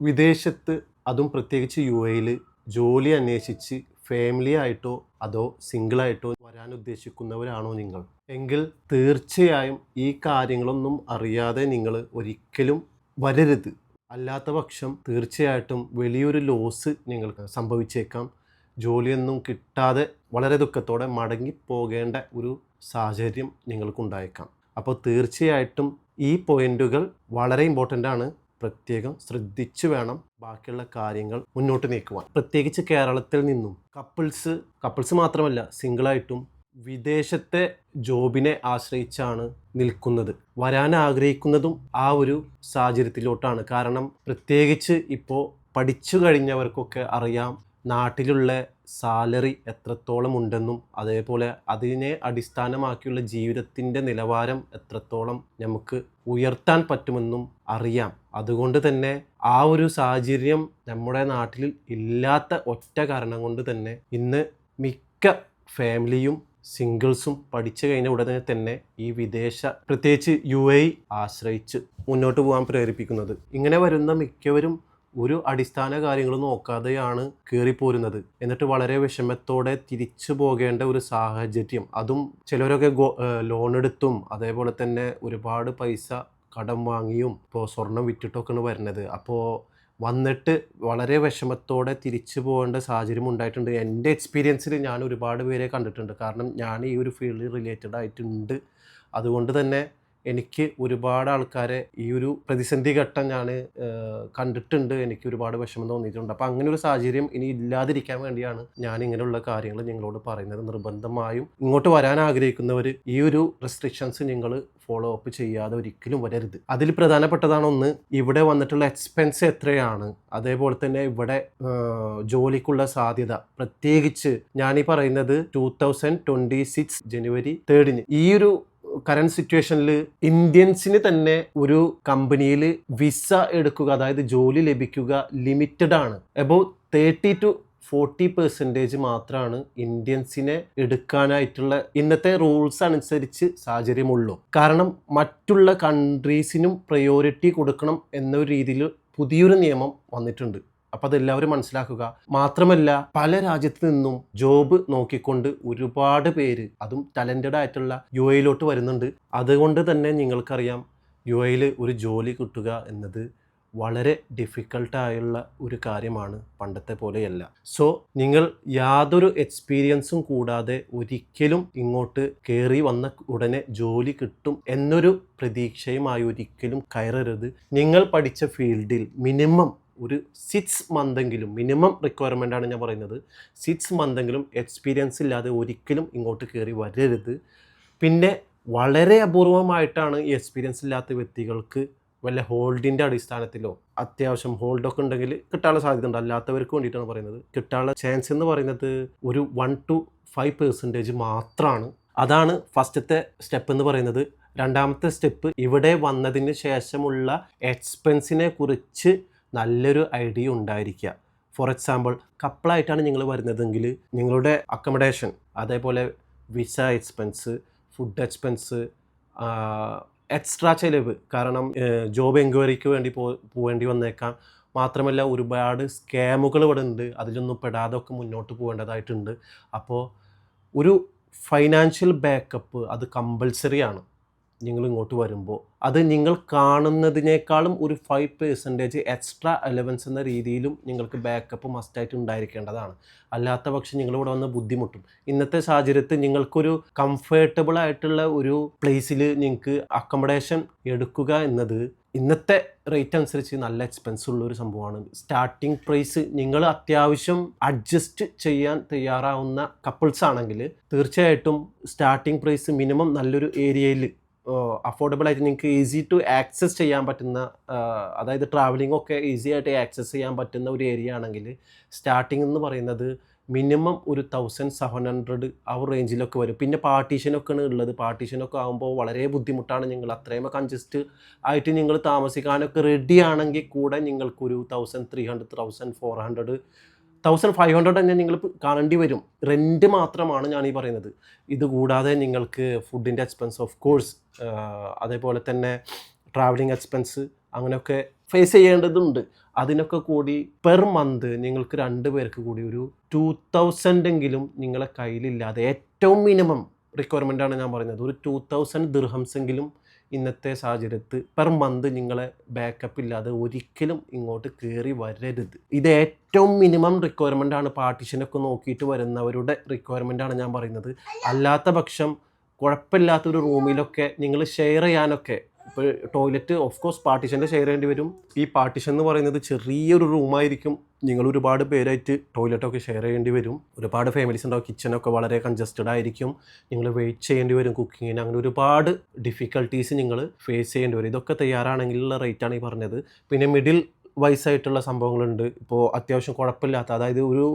വിദേശത്ത് അതും പ്രത്യേകിച്ച് UAE-ൽ ജോലി അന്വേഷിച്ച് ഫാമിലി ആയിട്ടോ അതോ സിംഗിളായിട്ടോ വരാൻ ഉദ്ദേശിക്കുന്നവരാണോ നിങ്ങൾ എങ്കിൽ തീർച്ചയായും ഈ കാര്യങ്ങളൊന്നും അറിയാതെ നിങ്ങൾ ഒരിക്കലും വരരുത്. അല്ലാത്ത പക്ഷം തീർച്ചയായിട്ടും വലിയൊരു ലോസ് നിങ്ങൾക്ക് സംഭവിച്ചേക്കാം. ജോലിയൊന്നും കിട്ടാതെ വളരെ ദുഃഖത്തോടെ മടങ്ങിപ്പോകേണ്ട ഒരു സാഹചര്യം നിങ്ങൾക്കുണ്ടായേക്കാം. അപ്പോൾ തീർച്ചയായിട്ടും ഈ പോയിന്റുകൾ വളരെ ഇമ്പോർട്ടൻ്റ് ആണ്. പ്രത്യേകം ശ്രദ്ധിച്ചു വേണം ബാക്കിയുള്ള കാര്യങ്ങൾ മുന്നോട്ട് നീക്കുവാൻ. പ്രത്യേകിച്ച് കേരളത്തിൽ നിന്നും കപ്പിൾസ് മാത്രമല്ല സിംഗിളായിട്ടും വിദേശത്തെ ജോബിനെ ആശ്രയിച്ചാണ് നിൽക്കുന്നത്. വരാൻ ആഗ്രഹിക്കുന്നതും ആ ഒരു സാഹചര്യത്തിലോട്ടാണ്. കാരണം പ്രത്യേകിച്ച് ഇപ്പോൾ പഠിച്ചു കഴിഞ്ഞവർക്കൊക്കെ അറിയാം നാട്ടിലുള്ള സാലറി എത്രത്തോളം ഉണ്ടെന്നും അതേപോലെ അതിനെ അടിസ്ഥാനമാക്കിയുള്ള ജീവിതത്തിൻ്റെ നിലവാരം എത്രത്തോളം നമുക്ക് ഉയർത്താൻ പറ്റുമെന്നും അറിയാം. അതുകൊണ്ട് തന്നെ ആ ഒരു സാഹചര്യം നമ്മുടെ നാട്ടിൽ ഇല്ലാത്ത ഒറ്റ കാരണം കൊണ്ട് തന്നെ ഇന്ന് മിക്ക ഫാമിലിയും സിംഗിൾസും പഠിച്ചു കഴിഞ്ഞ ഉടനെ തന്നെ ഈ പ്രത്യേകിച്ച് UAE ആശ്രയിച്ച് മുന്നോട്ട് പോകാൻ പ്രേരിപ്പിക്കുന്നത്. ഇങ്ങനെ വരുന്ന മിക്കവരും ഒരു അടിസ്ഥാന കാര്യങ്ങൾ നോക്കാതെയാണ് കയറിപ്പോരുന്നത്. എന്നിട്ട് വളരെ വിഷമത്തോടെ തിരിച്ചു പോകേണ്ട ഒരു സാഹചര്യം. അതും ചിലരൊക്കെ ലോൺ എടുത്തും അതേപോലെ തന്നെ ഒരുപാട് പൈസ കടം വാങ്ങിയും ഇപ്പോൾ സ്വർണം വിറ്റിട്ടൊക്കെയാണ് വരുന്നത്. അപ്പോൾ വന്നിട്ട് വളരെ വിഷമത്തോടെ തിരിച്ചു പോകേണ്ട സാഹചര്യം ഉണ്ടായിട്ടുണ്ട്. എൻ്റെ എക്സ്പീരിയൻസിൽ ഞാൻ ഒരുപാട് പേരെ കണ്ടിട്ടുണ്ട്. കാരണം ഞാൻ ഈ ഒരു ഫീൽഡിൽ റിലേറ്റഡ് ആയിട്ടുണ്ട്. അതുകൊണ്ട് തന്നെ എനിക്ക് ഒരുപാട് ആൾക്കാരെ ഈ ഒരു പ്രതിസന്ധി ഘട്ടം ഞാൻ കണ്ടിട്ടുണ്ട്. എനിക്ക് ഒരുപാട് വിഷമം തോന്നിയിട്ടുണ്ട്. അപ്പോൾ അങ്ങനെ ഒരു സാഹചര്യം ഇനി ഇല്ലാതിരിക്കാൻ വേണ്ടിയാണ് ഞാൻ ഇങ്ങനെയുള്ള കാര്യങ്ങൾ നിങ്ങളോട് പറയുന്നത്. നിർബന്ധമായും ഇങ്ങോട്ട് വരാൻ ആഗ്രഹിക്കുന്നവർ ഈ ഒരു റെസ്ട്രിക്ഷൻസ് നിങ്ങൾ ഫോളോ അപ്പ് ചെയ്യാതെ ഒരിക്കലും വരരുത്. അതിൽ പ്രധാനപ്പെട്ടതാണ് ഒന്ന്, ഇവിടെ വന്നിട്ടുള്ള എക്സ്പെൻസ് എത്രയാണ്, അതേപോലെ തന്നെ ഇവിടെ ജോലിക്കുള്ള സാധ്യത. പ്രത്യേകിച്ച് ഞാനീ പറയുന്നത് 2026 ജനുവരി 3 ഈ ഒരു കറന്റ് സിറ്റുവേഷനിൽ ഇന്ത്യൻസിന് തന്നെ ഒരു കമ്പനിയിൽ വിസ എടുക്കുക, അതായത് ജോലി ലഭിക്കുക ലിമിറ്റഡ് ആണ്. അബൌട്ട് 30 to 40% മാത്രമാണ് ഇന്ത്യൻസിനെ എടുക്കാനായിട്ടുള്ള ഇന്നത്തെ റൂൾസ് അനുസരിച്ച് സാഹചര്യമുള്ളൂ. കാരണം മറ്റുള്ള കൺട്രീസിനും പ്രയോറിറ്റി കൊടുക്കണം എന്നൊരു രീതിയിൽ പുതിയൊരു നിയമം വന്നിട്ടുണ്ട്. അപ്പം അതെല്ലാവരും മനസ്സിലാക്കുക. മാത്രമല്ല പല രാജ്യത്ത് നിന്നും ജോബ് നോക്കിക്കൊണ്ട് ഒരുപാട് പേര്, അതും ടാലൻറ്റഡ് ആയിട്ടുള്ള UAE-ലോട്ട് വരുന്നുണ്ട്. അതുകൊണ്ട് തന്നെ നിങ്ങൾക്കറിയാം UAE-ൽ ഒരു ജോലി കിട്ടുക എന്നത് വളരെ ഡിഫിക്കൽട്ടായുള്ള ഒരു കാര്യമാണ്, പണ്ടത്തെ പോലെയല്ല. സോ നിങ്ങൾ യാതൊരു എക്സ്പീരിയൻസും കൂടാതെ ഒരിക്കലും ഇങ്ങോട്ട് കയറി വന്ന ഉടനെ ജോലി കിട്ടും എന്നൊരു പ്രതീക്ഷയുമായി ഒരിക്കലും കയറരുത്. നിങ്ങൾ പഠിച്ച ഫീൽഡിൽ മിനിമം ഒരു 6 മന്തെങ്കിലും, മിനിമം റിക്വയർമെൻ്റ് ആണ് ഞാൻ പറയുന്നത്, 6 മന്തെങ്കിലും എക്സ്പീരിയൻസ് ഇല്ലാതെ ഒരിക്കലും ഇങ്ങോട്ട് കയറി വരരുത്. പിന്നെ വളരെ അപൂർവമായിട്ടാണ് ഈ എക്സ്പീരിയൻസ് ഇല്ലാത്ത വ്യക്തികൾക്ക് വല്ല ഹോൾഡിൻ്റെ അടിസ്ഥാനത്തിലോ അത്യാവശ്യം ഹോൾഡൊക്കെ ഉണ്ടെങ്കിൽ കിട്ടാനുള്ള സാധ്യത ഉണ്ട്. അല്ലാത്തവർക്ക് വേണ്ടിയിട്ടാണ് പറയുന്നത്. കിട്ടാനുള്ള ചാൻസ് എന്ന് പറയുന്നത് ഒരു 1 to 5% മാത്രമാണ്. അതാണ് ഫസ്റ്റത്തെ സ്റ്റെപ്പ് എന്ന് പറയുന്നത്. രണ്ടാമത്തെ സ്റ്റെപ്പ്, ഇവിടെ വന്നതിന് ശേഷമുള്ള എക്സ്പെൻസിനെ കുറിച്ച് നല്ലൊരു ഐഡിയ ഉണ്ടായിരിക്കുക. ഫോർ എക്സാമ്പിൾ, കപ്പിളായിട്ടാണ് നിങ്ങൾ വരുന്നതെങ്കിൽ നിങ്ങളുടെ അക്കമഡേഷൻ, അതേപോലെ visa expense, food expense, extra ചിലവ്, കാരണം ജോബ് എൻക്വയറിക്ക് വേണ്ടി പോവേണ്ടി വന്നേക്കാം. മാത്രമല്ല ഒരുപാട് സ്കാമുകൾ ഇവിടെ ഉണ്ട്. അതിലൊന്നും പെടാതൊക്കെ മുന്നോട്ട് പോകേണ്ടതായിട്ടുണ്ട്. അപ്പോൾ ഒരു ഫൈനാൻഷ്യൽ ബാക്കപ്പ് അത് കമ്പൽസറി ആണ്. നിങ്ങൾ ഇങ്ങോട്ട് വരുമ്പോൾ അത് നിങ്ങൾ കാണുന്നതിനേക്കാളും ഒരു 5% എക്സ്ട്രാ അലവൻസ് എന്ന രീതിയിലും നിങ്ങൾക്ക് ബാക്കപ്പ് മസ്റ്റായിട്ട് ഉണ്ടായിരിക്കേണ്ടതാണ്. അല്ലാത്ത പക്ഷം നിങ്ങളിവിടെ വന്ന് ബുദ്ധിമുട്ടും. ഇന്നത്തെ സാഹചര്യത്തിൽ നിങ്ങൾക്കൊരു കംഫർട്ടബിൾ ആയിട്ടുള്ള ഒരു പ്ലേസിൽ നിങ്ങൾക്ക് അക്കമഡേഷൻ എടുക്കുക എന്നത് ഇന്നത്തെ റേറ്റ് അനുസരിച്ച് നല്ല എക്സ്പെൻസ് ഉള്ളൊരു സംഭവമാണ്. സ്റ്റാർട്ടിംഗ് പ്രൈസ് നിങ്ങൾ അത്യാവശ്യം അഡ്ജസ്റ്റ് ചെയ്യാൻ തയ്യാറാവുന്ന കപ്പിൾസ് ആണെങ്കിൽ തീർച്ചയായിട്ടും സ്റ്റാർട്ടിംഗ് പ്രൈസ് മിനിമം നല്ലൊരു ഏരിയയിൽ അഫോർഡബിൾ ആയിട്ട് നിങ്ങൾക്ക് ഈസി ടു ആക്സസ് ചെയ്യാൻ പറ്റുന്ന, അതായത് ട്രാവലിംഗ് ഒക്കെ ഈസി ആയിട്ട് ആക്സസ് ചെയ്യാൻ പറ്റുന്ന ഒരു ഏരിയ ആണെങ്കിൽ സ്റ്റാർട്ടിംഗ് എന്ന് പറയുന്നത് മിനിമം ഒരു 1700 ആ ഒരു റേഞ്ചിലൊക്കെ വരും. പിന്നെ പാർട്ടീഷനൊക്കെയാണ് ഉള്ളത്. പാർട്ടീഷനൊക്കെ ആകുമ്പോൾ വളരെ ബുദ്ധിമുട്ടാണ്. നിങ്ങൾ അത്രയും കൺജസ്റ്റ് ആയിട്ട് നിങ്ങൾ താമസിക്കാനൊക്കെ റെഡി ആണെങ്കിൽ കൂടെ നിങ്ങൾക്കൊരു 1300, 1400, 1500 തന്നെ നിങ്ങൾ കാണേണ്ടി വരും. റെൻറ്റ് മാത്രമാണ് ഞാൻ ഈ പറയുന്നത്. ഇതുകൂടാതെ നിങ്ങൾക്ക് ഫുഡിൻ്റെ എക്സ്പെൻസ്, ഓഫ് കോഴ്സ്, അതേപോലെ തന്നെ ട്രാവലിംഗ് എക്സ്പെൻസ്, അങ്ങനെയൊക്കെ ഫേസ് ചെയ്യേണ്ടതുണ്ട്. അതിനൊക്കെ കൂടി പെർ മന്ത് നിങ്ങൾക്ക് 2 പേർക്ക് കൂടി ഒരു 2000 എങ്കിലും നിങ്ങളെ കയ്യിലില്ലാതെ ഏറ്റവും മിനിമം റിക്വയർമെൻ്റാണ് ഞാൻ പറയുന്നത്. ഒരു 2000 ദിർഹംസ് എങ്കിലും ഇന്നത്തെ സാഹചര്യത്ത് പെർ മന്ത് നിങ്ങളെ ബാക്കപ്പ് ഇല്ലാതെ ഒരിക്കലും ഇങ്ങോട്ട് കയറി വരരുത്. ഇത് ഏറ്റവും മിനിമം റിക്വയർമെൻ്റാണ്. പാർട്ടീഷനൊക്കെ നോക്കിയിട്ട് വരുന്നവരുടെ റിക്വയർമെൻ്റാണ് ഞാൻ പറയുന്നത്. അല്ലാത്ത പക്ഷം കുഴപ്പമില്ലാത്തൊരു റൂമിലൊക്കെ നിങ്ങൾ ഷെയർ ചെയ്യാനൊക്കെ, ഇപ്പോൾ ടോയ്ലറ്റ് ഓഫ് കോഴ്സ് പാർട്ടീഷൻ്റെ ഷെയർ ചെയ്യേണ്ടി വരും. ഈ പാർട്ടീഷൻ എന്ന് പറയുന്നത് ചെറിയൊരു റൂമായിരിക്കും. നിങ്ങൾ ഒരുപാട് പേരായിട്ട് ടോയ്ലറ്റൊക്കെ ഷെയർ ചെയ്യേണ്ടി വരും. ഒരുപാട് ഫാമിലീസ് ഉണ്ടാവും. കിച്ചണൊക്കെ വളരെ കൺജസ്റ്റഡ് ആയിരിക്കും. നിങ്ങൾ വെയിറ്റ് ചെയ്യേണ്ടി വരും കുക്കിങ്ങിന്. അങ്ങനെ ഒരുപാട് ഡിഫിക്കൽട്ടീസ് നിങ്ങൾ ഫേസ് ചെയ്യേണ്ടി വരും. ഇതൊക്കെ തയ്യാറാണെങ്കിലുള്ള റേറ്റാണ് ഈ പറഞ്ഞത്. പിന്നെ മിഡിൽ വയസ്സായിട്ടുള്ള സംഭവങ്ങളുണ്ട്. ഇപ്പോൾ അത്യാവശ്യം കുഴപ്പമില്ലാത്ത, അതായത് ഒരു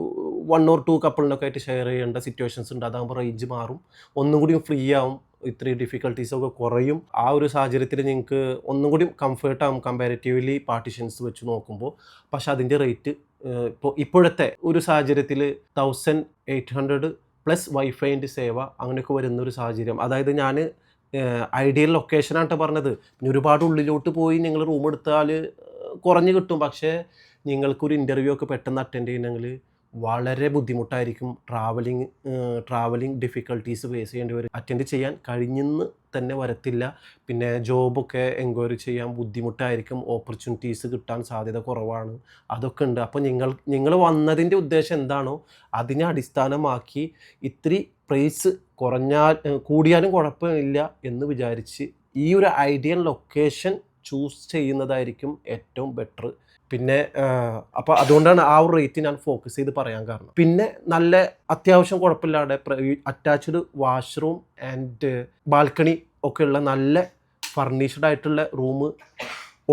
1 or 2 കപ്പിളിനൊക്കെ ആയിട്ട് ഷെയർ ചെയ്യേണ്ട സിറ്റുവേഷൻസ് ഉണ്ട്. അതാകുമ്പോൾ റേഞ്ച് മാറും, ഒന്നും കൂടി ഫ്രീ ആവും, ഇത്രയും ഡിഫിക്കൽട്ടീസൊക്കെ കുറയും. ആ ഒരു സാഹചര്യത്തിൽ നിങ്ങൾക്ക് ഒന്നും കൂടി കംഫേർട്ടാകും കമ്പാരിറ്റീവ്ലി പാർട്ടീഷൻസ് വെച്ച് നോക്കുമ്പോൾ. പക്ഷെ അതിൻ്റെ റേറ്റ് ഇപ്പോഴത്തെ ഒരു സാഹചര്യത്തിൽ 1800 പ്ലസ് വൈഫൈൻ്റെ സേവ അങ്ങനെയൊക്കെ വരുന്ന ഒരു സാഹചര്യം. അതായത് ഞാൻ ഐഡിയൽ ലൊക്കേഷനാണ് പറഞ്ഞത്. പിന്നെ ഒരുപാട് ഉള്ളിലോട്ട് പോയി നിങ്ങൾ റൂം എടുത്താൽ കുറഞ്ഞ് കിട്ടും. പക്ഷേ നിങ്ങൾക്കൊരു ഇൻ്റർവ്യൂ ഒക്കെ പെട്ടെന്ന് അറ്റൻഡ് ചെയ്യണമെങ്കിൽ വളരെ ബുദ്ധിമുട്ടായിരിക്കും. ട്രാവലിംഗ് ഡിഫിക്കൽട്ടീസ് ഫേസ് ചെയ്യേണ്ടി വരും. അറ്റൻഡ് ചെയ്യാൻ കഴിഞ്ഞെന്ന് തന്നെ വരത്തില്ല. പിന്നെ ജോബൊക്കെ എൻക്വയറി ചെയ്യാൻ ബുദ്ധിമുട്ടായിരിക്കും. ഓപ്പർച്യൂണിറ്റീസ് കിട്ടാൻ സാധ്യത കുറവാണ്. അതൊക്കെ ഉണ്ട്. അപ്പോൾ നിങ്ങൾ വന്നതിൻ്റെ ഉദ്ദേശം എന്താണോ അതിനെ അടിസ്ഥാനമാക്കി ഇത്തിരി പ്രൈസ് കൂടിയാലും കുഴപ്പമില്ല എന്ന് വിചാരിച്ച് ഈ ഒരു ഐഡിയൽ ലൊക്കേഷൻ ചൂസ് ചെയ്യുന്നതായിരിക്കും ഏറ്റവും ബെറ്റർ. പിന്നെ അപ്പോൾ അതുകൊണ്ടാണ് ആ ഒരു റേറ്റ് ഞാൻ ഫോക്കസ് ചെയ്ത് പറയാൻ കാരണം. പിന്നെ നല്ല അത്യാവശ്യം കുഴപ്പമില്ലാതെ അറ്റാച്ച്ഡ് വാഷ്റൂം ആൻഡ് ബാൽക്കണി ഒക്കെ ഉള്ള നല്ല ഫർണിഷ്ഡ് ആയിട്ടുള്ള റൂം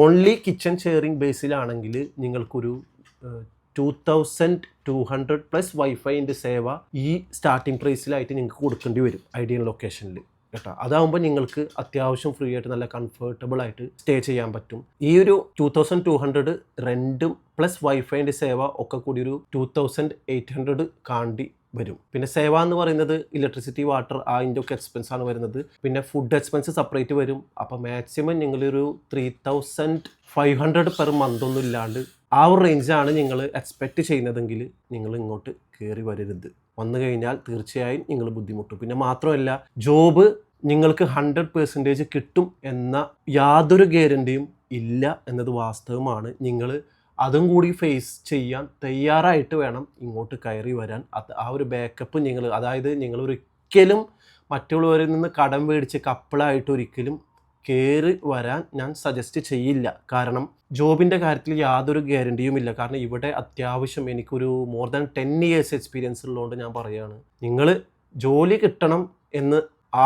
ഓൺലി കിച്ചൺ ഷെയറിംഗ് ബേസിലാണെങ്കിൽ നിങ്ങൾക്കൊരു 2200 പ്ലസ് വൈഫൈൻ്റെ സേവ ഈ സ്റ്റാർട്ടിംഗ് പ്രൈസിലായിട്ട് നിങ്ങൾക്ക് കൊടുക്കേണ്ടി വരും ഐഡിയൽ ലൊക്കേഷനിൽ കേട്ടോ. അതാകുമ്പോൾ നിങ്ങൾക്ക് അത്യാവശ്യം ഫ്രീ ആയിട്ട് നല്ല കംഫർട്ടബിൾ ആയിട്ട് സ്റ്റേ ചെയ്യാൻ പറ്റും. ഈ ഒരു 2200 റെൻറ്റും പ്ലസ് വൈഫൈൻ്റെ സേവ ഒക്കെ കൂടി ഒരു 2800 കാണ്ടി വരും. പിന്നെ സേവ എന്ന് പറയുന്നത് ഇലക്ട്രിസിറ്റി, വാട്ടർ, അതിൻ്റെ ഒക്കെ എക്സ്പെൻസാണ് വരുന്നത്. പിന്നെ ഫുഡ് എക്സ്പെൻസ് സെപ്പറേറ്റ് വരും. അപ്പോൾ മാക്സിമം നിങ്ങളൊരു 3500 പെർ മന്ത് ഒന്നും ഇല്ലാണ്ട് ആ ഒരു റേഞ്ചാണ് നിങ്ങൾ എക്സ്പെക്റ്റ് ചെയ്യുന്നതെങ്കിൽ നിങ്ങൾ ഇങ്ങോട്ട് കയറി വരരുത്. വന്നു കഴിഞ്ഞാൽ തീർച്ചയായും നിങ്ങൾ ബുദ്ധിമുട്ടും. പിന്നെ മാത്രമല്ല ജോബ് നിങ്ങൾക്ക് 100% കിട്ടും എന്ന യാതൊരു ഗ്യാരണ്ടിയും ഇല്ല എന്നത് വാസ്തവമാണ്. നിങ്ങൾ അതും കൂടി ഫേസ് ചെയ്യാൻ തയ്യാറായിട്ട് വേണം ഇങ്ങോട്ട് കയറി വരാൻ. ആ ഒരു ബാക്കപ്പ് അതായത് നിങ്ങൾ ഒരിക്കലും മറ്റുള്ളവരിൽ നിന്ന് കടം മേടിച്ച് കപ്പിളായിട്ട് ഒരിക്കലും കയറി വരാൻ ഞാൻ സജസ്റ്റ് ചെയ്യില്ല. കാരണം ജോബിൻ്റെ കാര്യത്തിൽ യാതൊരു ഗ്യാരണ്ടിയും ഇല്ല. കാരണം ഇവിടെ അത്യാവശ്യം എനിക്കൊരു മോർ ദാൻ 10 years എക്സ്പീരിയൻസ് ഉള്ളതുകൊണ്ട് ഞാൻ പറയുകയാണ്, നിങ്ങൾ ജോലി കിട്ടണം എന്ന്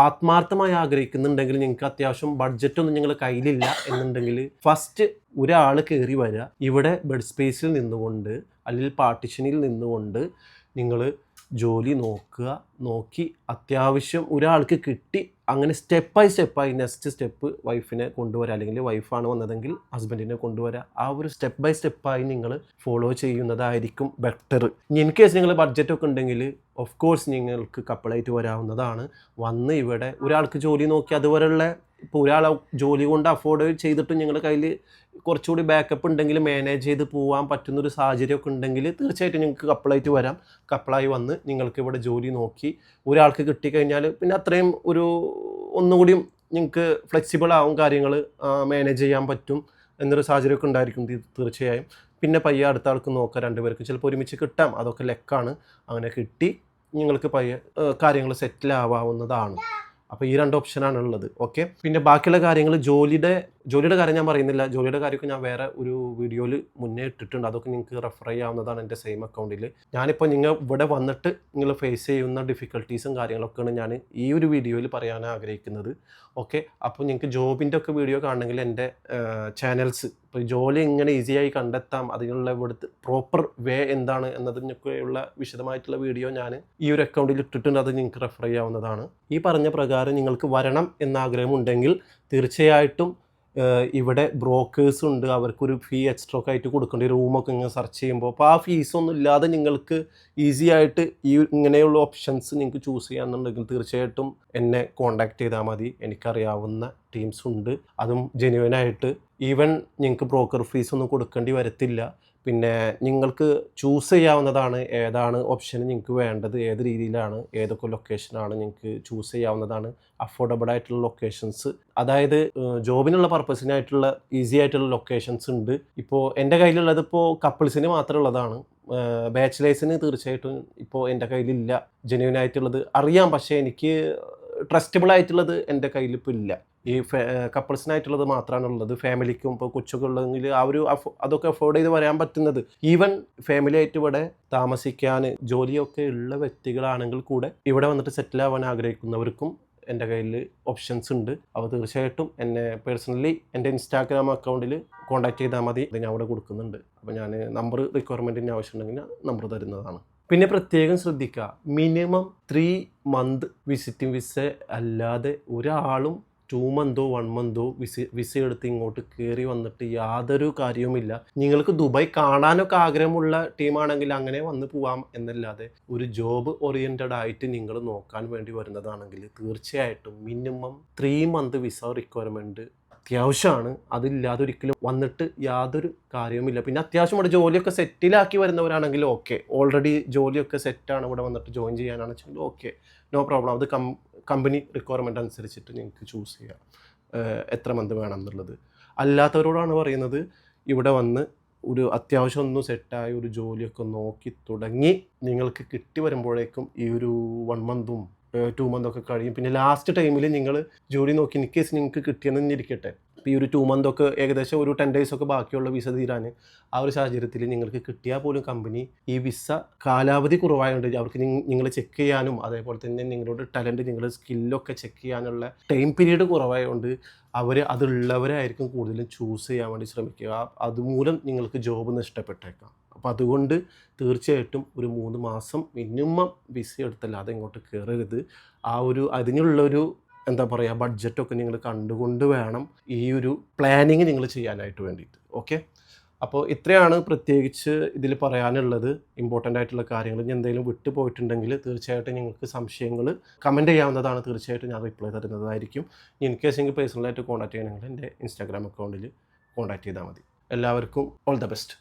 ആത്മാർത്ഥമായി ആഗ്രഹിക്കുന്നുണ്ടെങ്കിൽ, നിങ്ങൾക്ക് അത്യാവശ്യം ബഡ്ജറ്റൊന്നും നിങ്ങൾ കയ്യിലില്ല എന്നുണ്ടെങ്കിൽ, ഫസ്റ്റ് ഒരാൾ കയറി വരിക. ഇവിടെ ബെഡ് സ്പേസിൽ നിന്നുകൊണ്ട് അല്ലെങ്കിൽ പാർട്ടിഷനിൽ നിന്നുകൊണ്ട് നിങ്ങൾ ജോലി നോക്കി അത്യാവശ്യം ഒരാൾക്ക് കിട്ടി. അങ്ങനെ സ്റ്റെപ്പ് ബൈ സ്റ്റെപ്പായി നെക്സ്റ്റ് സ്റ്റെപ്പ് വൈഫിനെ കൊണ്ടുവരിക, അല്ലെങ്കിൽ വൈഫാണ് വന്നതെങ്കിൽ ഹസ്ബൻഡിനെ കൊണ്ടുവരിക. ആ ഒരു സ്റ്റെപ്പ് ബൈ സ്റ്റെപ്പായി നിങ്ങൾ ഫോളോ ചെയ്യുന്നതായിരിക്കും ബെറ്റർ. ഇൻ കേസ് നിങ്ങൾ ബഡ്ജറ്റൊക്കെ ഉണ്ടെങ്കിൽ ഓഫ് കോഴ്സ് നിങ്ങൾക്ക് കപ്പിളായിട്ട് വരാവുന്നതാണ്. വന്ന് ഇവിടെ ഒരാൾക്ക് ജോലി നോക്കി അതുവരെയുള്ള, ഇപ്പോൾ ഒരാളെ ജോലി കൊണ്ട് അഫോർഡ് ചെയ്തിട്ടും നിങ്ങളുടെ കയ്യിൽ കുറച്ചുകൂടി ബാക്കപ്പ് ഉണ്ടെങ്കിൽ മാനേജ് ചെയ്ത് പോകാൻ പറ്റുന്നൊരു സാഹചര്യമൊക്കെ ഉണ്ടെങ്കിൽ തീർച്ചയായിട്ടും നിങ്ങൾക്ക് കപ്പിളായിട്ട് വരാം. കപ്പിളായി വന്ന് നിങ്ങൾക്ക് ഇവിടെ ജോലി നോക്കി ഒരാൾക്ക് കിട്ടിക്കഴിഞ്ഞാൽ പിന്നെ അത്രയും ഒന്നുകൂടിയും നിങ്ങൾക്ക് ഫ്ലെക്സിബിൾ ആവും, കാര്യങ്ങൾ മാനേജ് ചെയ്യാൻ പറ്റും എന്നൊരു സാഹചര്യമൊക്കെ ഉണ്ടായിരിക്കും തീർച്ചയായും. പിന്നെ പയ്യെ അടുത്ത ആൾക്ക് നോക്കാം, 2 പേർക്ക് ചിലപ്പോൾ ഒരുമിച്ച് കിട്ടാം, അതൊക്കെ ലെക്കാണ്. അങ്ങനെ കിട്ടി നിങ്ങൾക്ക് പയ്യെ കാര്യങ്ങൾ സെറ്റിൽ ആവാവുന്നതാണ്. അപ്പോൾ ഈ 2 ഓപ്ഷനാണ് ഉള്ളത്. ഓക്കെ. പിന്നെ ബാക്കിയുള്ള കാര്യങ്ങൾ ജോലിയുടെ കാര്യം ഞാൻ പറയുന്നില്ല. ജോലിയുടെ കാര്യമൊക്കെ ഞാൻ വേറെ ഒരു വീഡിയോയിൽ മുന്നേ ഇട്ടിട്ടുണ്ട്. അതൊക്കെ നിങ്ങൾക്ക് റെഫർ ചെയ്യാവുന്നതാണ് എൻ്റെ സെയിം അക്കൗണ്ടിൽ. ഞാനിപ്പോൾ നിങ്ങൾ ഇവിടെ വന്നിട്ട് നിങ്ങൾ ഫേസ് ചെയ്യുന്ന ഡിഫിക്കൽട്ടീസും കാര്യങ്ങളൊക്കെയാണ് ഞാൻ ഈ ഒരു വീഡിയോയിൽ പറയാൻ ആഗ്രഹിക്കുന്നത്. ഓക്കെ. അപ്പോൾ നിങ്ങൾക്ക് ജോബിൻ്റെ ഒക്കെ വീഡിയോ കാണണമെങ്കിൽ എൻ്റെ ചാനൽസ്, ഇപ്പോൾ ജോലി എങ്ങനെ ഈസിയായി കണ്ടെത്താം, അതിനുള്ള ഇവിടുത്തെ പ്രോപ്പർ വേ എന്താണ് എന്നതിനൊക്കെയുള്ള വിശദമായിട്ടുള്ള വീഡിയോ ഞാൻ ഈ ഒരു അക്കൗണ്ടിൽ ഇട്ടിട്ടുണ്ട്. അത് നിങ്ങൾക്ക് റെഫർ ചെയ്യാവുന്നതാണ്. ഈ പറഞ്ഞ പ്രകാരം നിങ്ങൾക്ക് വരണം എന്ന ആഗ്രഹമുണ്ടെങ്കിൽ തീർച്ചയായിട്ടും ഇവിടെ ബ്രോക്കേഴ്സ് ഉണ്ട്, അവർക്കൊരു ഫീ എക്സ്ട്രാ ഒക്കെ ആയിട്ട് കൊടുക്കേണ്ടി റൂമൊക്കെ ഇങ്ങനെ സെർച്ച് ചെയ്യുമ്പോൾ. അപ്പോൾ ആ ഫീസൊന്നും ഇല്ലാതെ നിങ്ങൾക്ക് ഈസി ആയിട്ട് ഈ ഇങ്ങനെയുള്ള ഓപ്ഷൻസ് നിങ്ങൾക്ക് ചൂസ് ചെയ്യാന്നുണ്ടെങ്കിൽ തീർച്ചയായിട്ടും എന്നെ കോൺടാക്ട് ചെയ്താൽ മതി. എനിക്കറിയാവുന്ന ടീംസ് ഉണ്ട്, അതും ജെന്യുവനായിട്ട്. ഈവൻ നിങ്ങൾക്ക് ബ്രോക്കർ ഫീസ് ഒന്നും കൊടുക്കേണ്ടി വരത്തില്ല. പിന്നെ നിങ്ങൾക്ക് ചൂസ് ചെയ്യാവുന്നതാണ് ഏതാണ് ഓപ്ഷൻ നിങ്ങൾക്ക് വേണ്ടത്, ഏത് രീതിയിലാണ്, ഏതൊക്കെ ലൊക്കേഷനാണ് നിങ്ങൾക്ക് ചൂസ് ചെയ്യാവുന്നതാണ്. അഫോർഡബിൾ ആയിട്ടുള്ള ലൊക്കേഷൻസ്, അതായത് ജോബിനുള്ള പർപ്പസിനായിട്ടുള്ള ഈസി ആയിട്ടുള്ള ലൊക്കേഷൻസ് ഉണ്ട്. ഇപ്പോൾ എൻ്റെ കയ്യിലുള്ളത് ഇപ്പോൾ കപ്പിൾസിന് മാത്രമുള്ളതാണ്. ബാച്ചിലേഴ്സിന് തീർച്ചയായിട്ടും ഇപ്പോൾ എൻ്റെ കയ്യിലില്ല. ജെന്യുവൻ ആയിട്ടുള്ളത് അറിയാം, പക്ഷേ എനിക്ക് ട്രസ്റ്റബിൾ ആയിട്ടുള്ളത് എൻ്റെ കയ്യിലിപ്പോൾ ഇല്ല. ഈ കപ്പിൾസിനായിട്ടുള്ളത് മാത്രമാണ് ഉള്ളത്. ഫാമിലിക്കും ഇപ്പോൾ കൊച്ചൊക്കെ ഉള്ളതെങ്കിൽ ആ ഒരു അതൊക്കെ അഫോർഡ് ചെയ്ത് വരാൻ പറ്റുന്നത്, ഈവൻ ഫാമിലി ആയിട്ട് ഇവിടെ താമസിക്കാൻ ജോലിയൊക്കെ ഉള്ള വ്യക്തികളാണെങ്കിൽ കൂടെ ഇവിടെ വന്നിട്ട് സെറ്റിൽ ആവാൻ ആഗ്രഹിക്കുന്നവർക്കും എൻ്റെ കയ്യിൽ ഓപ്ഷൻസ് ഉണ്ട്. അപ്പോൾ തീർച്ചയായിട്ടും എന്നെ പേഴ്സണലി എൻ്റെ ഇൻസ്റ്റാഗ്രാം അക്കൗണ്ടിൽ കോൺടാക്ട് ചെയ്താൽ മതി. അത് ഞാൻ അവിടെ കൊടുക്കുന്നുണ്ട്. അപ്പോൾ ഞാൻ നമ്പർ റിക്വയർമെൻറ്റിന് ആവശ്യമുണ്ടെങ്കിൽ ഞാൻ നമ്പർ തരുന്നതാണ്. പിന്നെ പ്രത്യേകം ശ്രദ്ധിക്കുക, മിനിമം 3 മന്ത് വിസിറ്റിംഗ് വിസ അല്ലാതെ ഒരാളും 2 മന്തോ 1 മന്തോ വിസ എടുത്ത് ഇങ്ങോട്ട് കയറി വന്നിട്ട് യാതൊരു കാര്യവുമില്ല. നിങ്ങൾക്ക് ദുബായ് കാണാനൊക്കെ ആഗ്രഹമുള്ള ടീമാണെങ്കിൽ അങ്ങനെ വന്ന് പോവാം എന്നല്ലാതെ ഒരു ജോബ് ഓറിയൻറ്റഡ് ആയിട്ട് നിങ്ങൾ നോക്കാൻ വേണ്ടി വരുന്നതാണെങ്കിൽ തീർച്ചയായിട്ടും മിനിമം 3 മന്ത് വിസ റിക്വയർമെൻറ്റ് അത്യാവശ്യമാണ്. അതില്ലാതെ ഒരിക്കലും വന്നിട്ട് യാതൊരു കാര്യവുമില്ല. പിന്നെ അത്യാവശ്യം ഇവിടെ ജോലിയൊക്കെ സെറ്റിലാക്കി വരുന്നവരാണെങ്കിൽ ഓക്കെ, ഓൾറെഡി ജോലിയൊക്കെ സെറ്റാണ്, ഇവിടെ വന്നിട്ട് ജോയിൻ ചെയ്യാനാണെന്ന് വെച്ചാൽ ഓക്കെ, നോ പ്രോബ്ലം. അത് കമ്പനി റിക്വയർമെൻ്റ് അനുസരിച്ചിട്ട് നിങ്ങൾക്ക് ചൂസ് ചെയ്യാം എത്ര മന്ത് വേണം എന്നുള്ളത്. അല്ലാത്തവരോടാണ് പറയുന്നത്, ഇവിടെ വന്ന് ഒരു അത്യാവശ്യം ഒന്ന് സെറ്റായി ഒരു ജോലിയൊക്കെ നോക്കി തുടങ്ങി നിങ്ങൾക്ക് കിട്ടി വരുമ്പോഴേക്കും ഈ ഒരു 1 മന്തും 2 മന്തൊക്കെ കഴിയും. പിന്നെ ലാസ്റ്റ് ടൈമിൽ നിങ്ങൾ ജോലി നോക്കി ഇൻ കേസ് നിങ്ങൾക്ക് കിട്ടിയെന്ന് ഇരിക്കട്ടെ, ഇപ്പോൾ ഈ ഒരു 2 മന്തൊക്കെ ഏകദേശം ഒരു 10 ഡേയ്സൊക്കെ ബാക്കിയുള്ള വിസ തീരാൻ, ആ ഒരു സാഹചര്യത്തിൽ നിങ്ങൾക്ക് കിട്ടിയാൽ പോലും കമ്പനി ഈ വിസ കാലാവധി കുറവായതുകൊണ്ട് അവർക്ക് നിങ്ങൾ ചെക്ക് ചെയ്യാനും അതേപോലെ തന്നെ നിങ്ങളുടെ ടാലൻറ്റ്, നിങ്ങളുടെ സ്കില്ലൊക്കെ ചെക്ക് ചെയ്യാനുള്ള ടൈം പീരീഡ് കുറവായതുകൊണ്ട് അവർ അതുള്ളവരായിരിക്കും കൂടുതലും ചൂസ് ചെയ്യാൻ വേണ്ടി ശ്രമിക്കുക. അതുമൂലം നിങ്ങൾക്ക് ജോബ് നഷ്ടപ്പെട്ടേക്കാം. അപ്പോൾ അതുകൊണ്ട് തീർച്ചയായിട്ടും ഒരു 3 മാസം മിനിമം വിസ എടുത്തല്ലാതെ ഇങ്ങോട്ട് കയറരുത്. അതിനുള്ളൊരു എന്താ പറയുക ബഡ്ജറ്റൊക്കെ നിങ്ങൾ കണ്ടുകൊണ്ട് വേണം ഈ ഒരു പ്ലാനിങ് നിങ്ങൾ ചെയ്യാനായിട്ട് വേണ്ടിയിട്ട്. ഓക്കെ, അപ്പോൾ ഇത്രയാണ് പ്രത്യേകിച്ച് ഇതിൽ പറയാനുള്ളത്. ഇമ്പോർട്ടൻ്റ് ആയിട്ടുള്ള കാര്യങ്ങൾ ഇനി എന്തെങ്കിലും വിട്ടു പോയിട്ടുണ്ടെങ്കിൽ തീർച്ചയായിട്ടും നിങ്ങൾക്ക് സംശയങ്ങൾ കമൻറ്റ് ചെയ്യാവുന്നതാണ്. തീർച്ചയായിട്ടും ഞാൻ റിപ്ലൈ തരുന്നതായിരിക്കും. ഇൻ കേസ് നിങ്ങൾക്ക് പേഴ്സണലായിട്ട് കോൺടാക്ട് ചെയ്യണമെങ്കിൽ എൻ്റെ ഇൻസ്റ്റാഗ്രാം അക്കൗണ്ടിൽ കോൺടാക്ട് ചെയ്താൽ മതി. എല്ലാവർക്കും ഓൾ ദ ബെസ്റ്റ്.